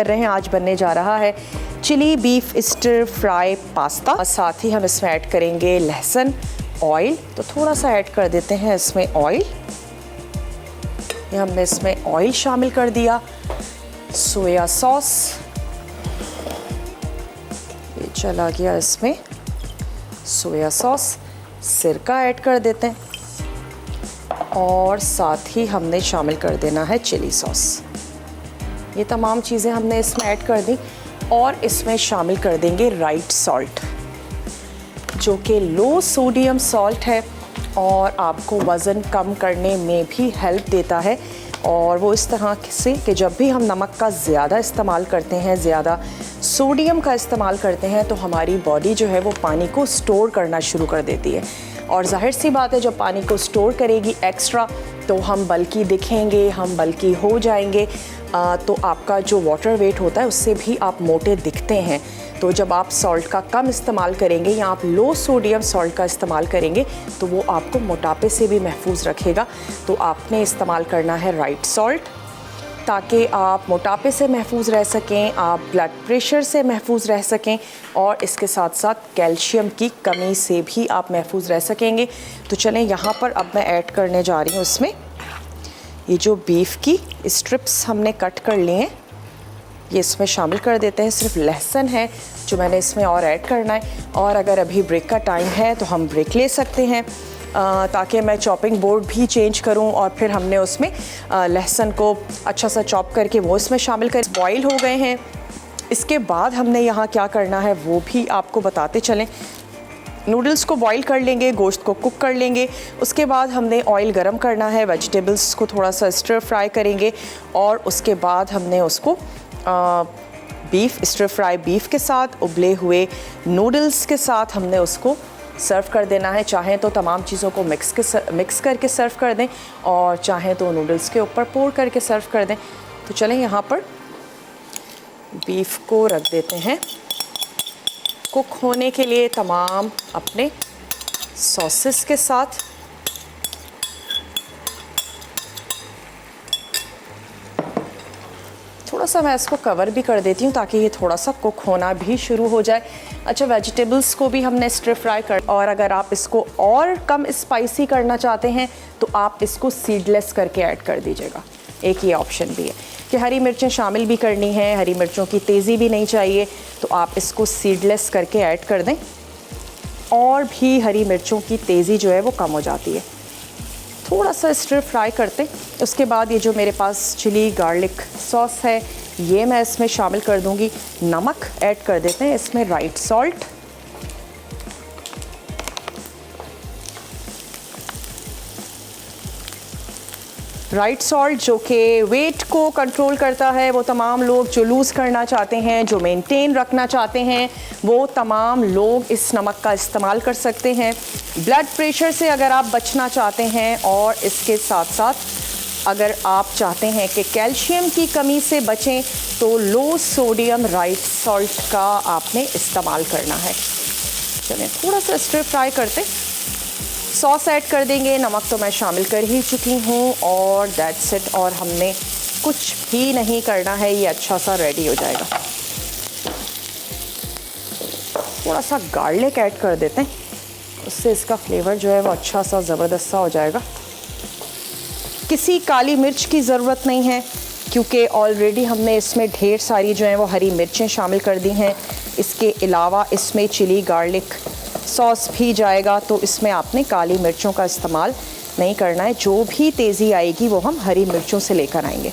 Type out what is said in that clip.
कर रहे हैं। आज बनने जा रहा है chilli beef stir fry pasta. साथ ही हम इसमें ऐड करेंगे लहसुन, ऑयल। तो थोड़ा सा ऐड कर देते हैं इसमें ऑयल। ये हमने इसमें ऑयल शामिल कर दिया। सोया सॉस, ये चला गया इसमें सोया सॉस। सिरका ऐड कर देते हैं और साथ ही हमने शामिल कर देना है चिली सॉस। ये तमाम चीज़ें हमने इसमें ऐड कर दी और इसमें शामिल कर देंगे राइट सॉल्ट, जो कि लो सोडियम सॉल्ट है और आपको वज़न कम करने में भी हेल्प देता है। और वो इस तरह से कि जब भी हम नमक का ज़्यादा इस्तेमाल करते हैं, ज़्यादा सोडियम का इस्तेमाल करते हैं, तो हमारी बॉडी जो है वो पानी को स्टोर करना शुरू कर देती है। और जाहिर सी बात है, जब पानी को स्टोर करेगी एक्स्ट्रा, तो हम बल्कि दिखेंगे, हम बल्कि हो जाएंगे। तो आपका जो वाटर वेट होता है उससे भी आप मोटे दिखते हैं। तो जब आप सॉल्ट का कम इस्तेमाल करेंगे या आप लो सोडियम सॉल्ट का इस्तेमाल करेंगे, तो वो आपको मोटापे से भी महफूज रखेगा। तो आपने इस्तेमाल करना है राइट सॉल्ट, ताकि आप मोटापे से महफूज रह सकें, आप ब्लड प्रेशर से महफूज रह सकें और इसके साथ साथ कैल्शियम की कमी से भी आप महफूज रह सकेंगे। तो चलें, यहाँ पर अब मैं ऐड करने जा रही हूँ इसमें ये जो बीफ की स्ट्रिप्स हमने कट कर लिए हैं, ये इसमें शामिल कर देते हैं। सिर्फ लहसुन है जो मैंने इसमें और ऐड करना है। और अगर अभी ब्रेक का टाइम है तो हम ब्रेक ले सकते हैं, ताकि मैं चॉपिंग बोर्ड भी चेंज करूं। और फिर हमने उसमें लहसुन को अच्छा सा चॉप करके वो इसमें शामिल कर। बॉईल हो गए हैं। इसके बाद हमने यहाँ क्या करना है वो भी आपको बताते चलें। नूडल्स को बॉईल कर लेंगे, गोश्त को कुक कर लेंगे। उसके बाद हमने ऑयल गरम करना है, वेजिटेबल्स को थोड़ा सा स्टर फ्राई करेंगे और उसके बाद हमने उसको बीफ स्टर फ्राई बीफ के साथ उबले हुए नूडल्स के साथ हमने उसको सर्व कर देना है। चाहें तो तमाम चीज़ों को मिक्स करके सर्व कर दें और चाहें तो नूडल्स के ऊपर पोर करके सर्व कर दें। तो चलें, यहाँ पर बीफ को रख देते हैं कुक होने के लिए तमाम अपने सॉसेस के साथ। थोड़ा सा मैं इसको कवर भी कर देती हूँ ताकि ये थोड़ा सा कुक होना भी शुरू हो जाए। अच्छा, वेजिटेबल्स को भी हमने स्टर फ्राई कर, और अगर आप इसको और कम स्पाइसी करना चाहते हैं तो आप इसको सीडलेस करके ऐड कर दीजिएगा। एक ये ऑप्शन भी है कि हरी मिर्चें शामिल भी करनी है, हरी मिर्चों की तेज़ी भी नहीं चाहिए, तो आप इसको सीडलेस करके ऐड कर दें और भी हरी मिर्चों की तेज़ी जो है वो कम हो जाती है। थोड़ा सा स्टर फ्राई करते, उसके बाद ये जो मेरे पास चिली गार्लिक सॉस है ये मैं इसमें शामिल कर दूंगी। नमक ऐड कर देते हैं इसमें, राइट सॉल्ट, राइट सॉल्ट जो कि वेट को कंट्रोल करता है। वो तमाम लोग जो लूज़ करना चाहते हैं, जो मेंटेन रखना चाहते हैं, वो तमाम लोग इस नमक का इस्तेमाल कर सकते हैं। ब्लड प्रेशर से अगर आप बचना चाहते हैं और इसके साथ साथ अगर आप चाहते हैं कि कैल्शियम की कमी से बचें, तो लो सोडियम राइट सॉल्ट का आपने इस्तेमाल करना है। चलिए, थोड़ा सा स्टर फ्राई करते, सॉस ऐड कर देंगे। नमक तो मैं शामिल कर ही चुकी हूँ और दैट्स इट। और हमने कुछ भी नहीं करना है, ये अच्छा सा रेडी हो जाएगा। थोड़ा सा गार्लिक ऐड कर देते हैं, उससे इसका फ्लेवर जो है वो अच्छा सा ज़बरदस्त सा हो जाएगा। किसी काली मिर्च की ज़रूरत नहीं है क्योंकि ऑलरेडी हमने इसमें ढेर सारी जो है वो हरी मिर्चें शामिल कर दी हैं। इसके अलावा इसमें चिली गार्लिक सॉस भी जाएगा, तो इसमें आपने काली मिर्चों का इस्तेमाल नहीं करना है। जो भी तेज़ी आएगी वो हम हरी मिर्चों से लेकर आएंगे।